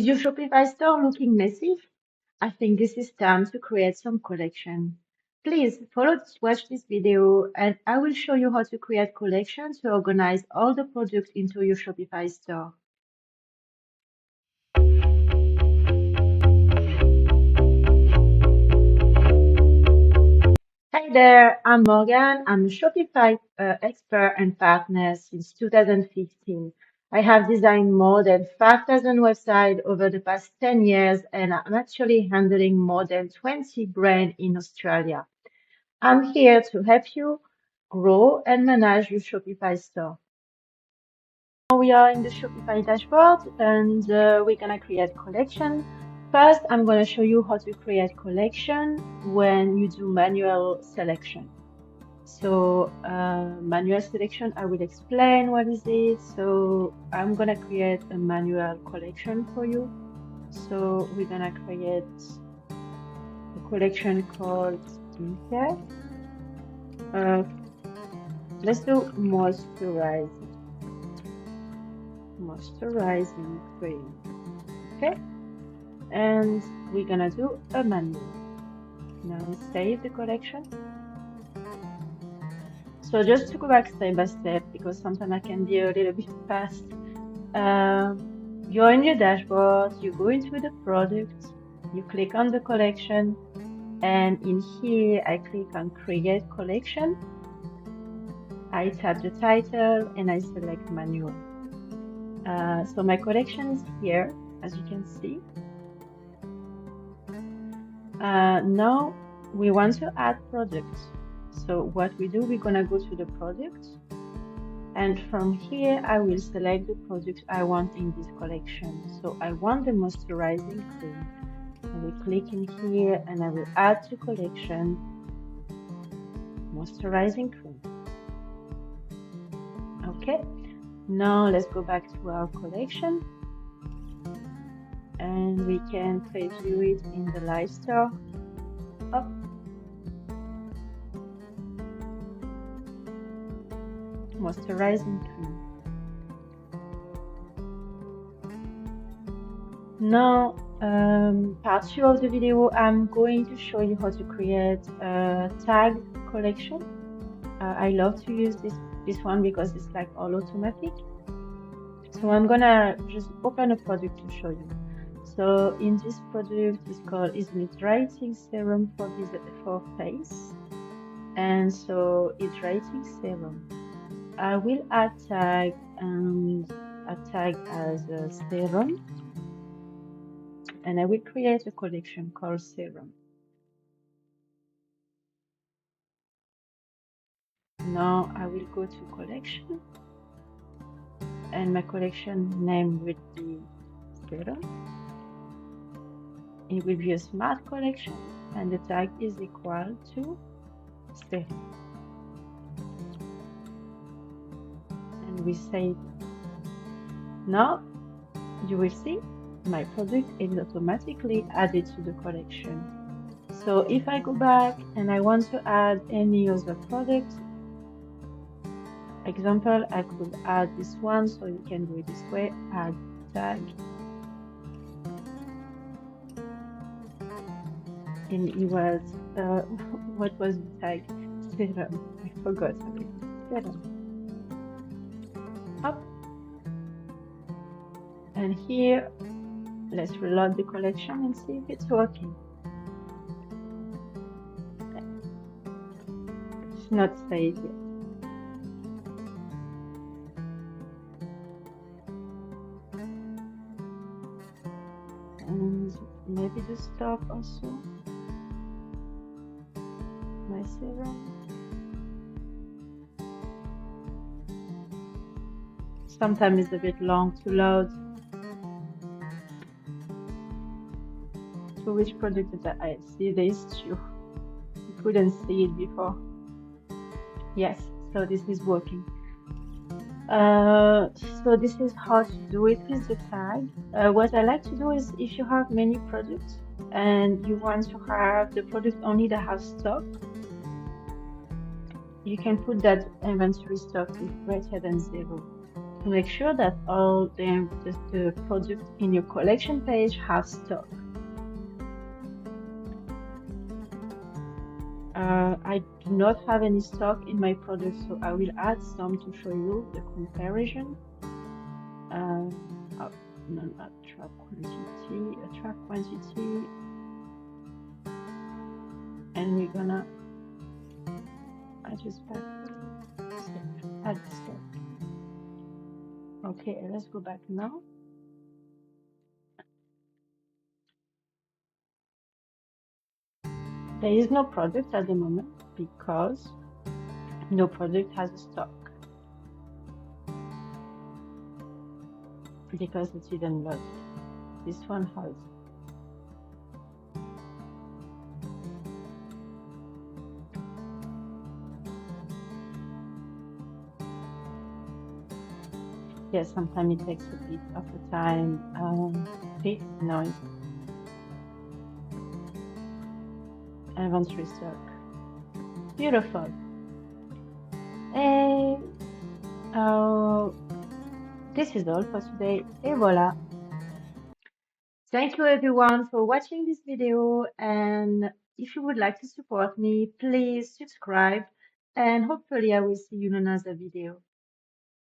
Is your Shopify store looking messy? I think this is time to create some collection. Please watch this video and I will show you how to create collections to organize all the products into your Shopify store. Hi there, I'm Morgan. I'm a Shopify expert and partner since 2015. I have designed more than 5,000 websites over the past 10 years, and I'm actually handling more than 20 brands in Australia. I'm here to help you grow and manage your Shopify store. We are in the Shopify dashboard and we're gonna create collection. First, I'm gonna show you how to create collection when you do manual selection. So manual selection, I will explain what is it. So I'm gonna create a manual collection for you. So we're gonna create a collection called skincare. Let's do moisturizing cream. Okay, and we're gonna do a manual. Now save the collection. So just to go back step by step, because sometimes I can be a little bit fast. You're in your dashboard, you go into the product, you click on the collection, and in here I click on create collection. I tap the title and I select manual. So my collection is here, as you can see. Now we want to add products. So what we do, we're gonna go to the product, and from here I will select the product I want in this collection. So I want the moisturizing cream. I will click in here and I will add to collection moisturizing cream. Okay, now let's go back to our collection and we can preview it in the live store. Up. Moisturizing cream. Now, part 2 of the video, I'm going to show you how to create a tag collection. I love to use this one because it's like all automatic. So I'm gonna just open a product to show you. So in this product, it's called hydrating serum for face, and so hydrating serum. I will add tag and a tag as a serum, and I will create a collection called serum. Now I will go to collection, and my collection name will be serum. It will be a smart collection, and the tag is equal to serum. And we save it. Now you will see my product is automatically added to the collection. So if I go back and I want to add any other product, example, I could add this one, so you can do it this way, add tag. And it was, what was the tag? Serum. I forgot. Serum. Up. And here, let's reload the collection and see if it's working. It's not saved yet. And maybe the stock also. My serum. Sometimes it's a bit long to load. So which product did I see? These two. You couldn't see it before. Yes, so this is working. So this is how to do it with the tag. What I like to do is, if you have many products and you want to have the product only that have stock, you can put that inventory stock is greater than 0. to make sure that all the products in your collection page have stock. I do not have any stock in my products, so I will add some to show you the comparison. Oh, no, not track quantity, and we're gonna adjust back, add stock. Okay, let's go back now. There is no product at the moment because no product has a stock because it didn't load. This one has. Yes, sometimes it takes a bit of the time. Okay, noise. Inventory stock. Beautiful. And this is all for today. Et voila. Thank you everyone for watching this video, and if you would like to support me, please subscribe, and hopefully I will see you in another video.